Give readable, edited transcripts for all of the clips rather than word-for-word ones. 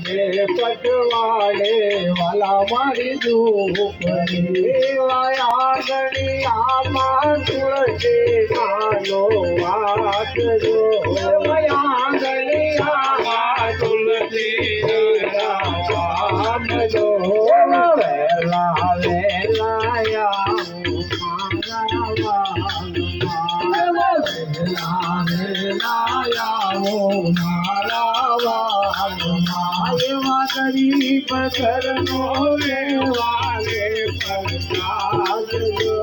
પટવાડે વાલા મારી ઝૂંપડી આંગણી આમાં તુલસી માનો વાસ જો આંગણી આમાં તુલસી વાસ જો વેલા વેલા गरीब करनो लेवाने प्रसाद जो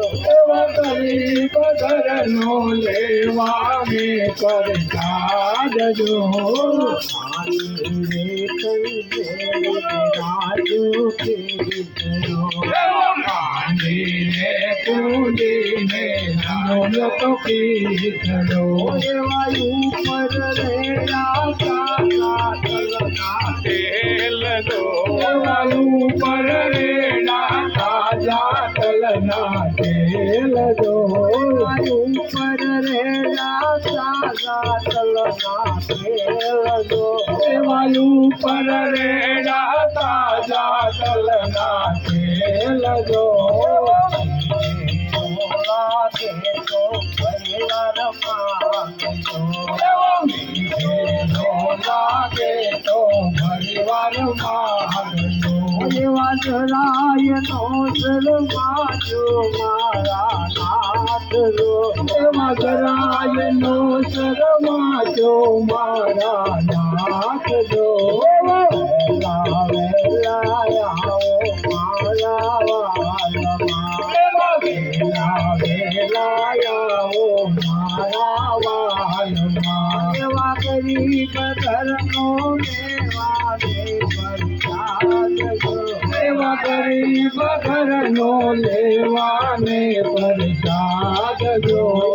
गरीब करनो लेवाने प्रसाद जो राजू की पूजीने तो पीछो वायु पर रेड़ा तेल दो वायु पर रेड़ा ताजा तलना तेल दो वायु पर रेड़ा ताजा तलना तेल दो वायु पर रेड़ा ताजा तलना तेल दो वजराय नो शर्माजो मारा नाथ रो वजराय नो शर्माजो मारा नाथ रो वेला वेला आओ मारा वाला वेला वेला आओ मारा वाला सेवा गरीब करनो गरीब घरनो लेवाने प्रसाद जो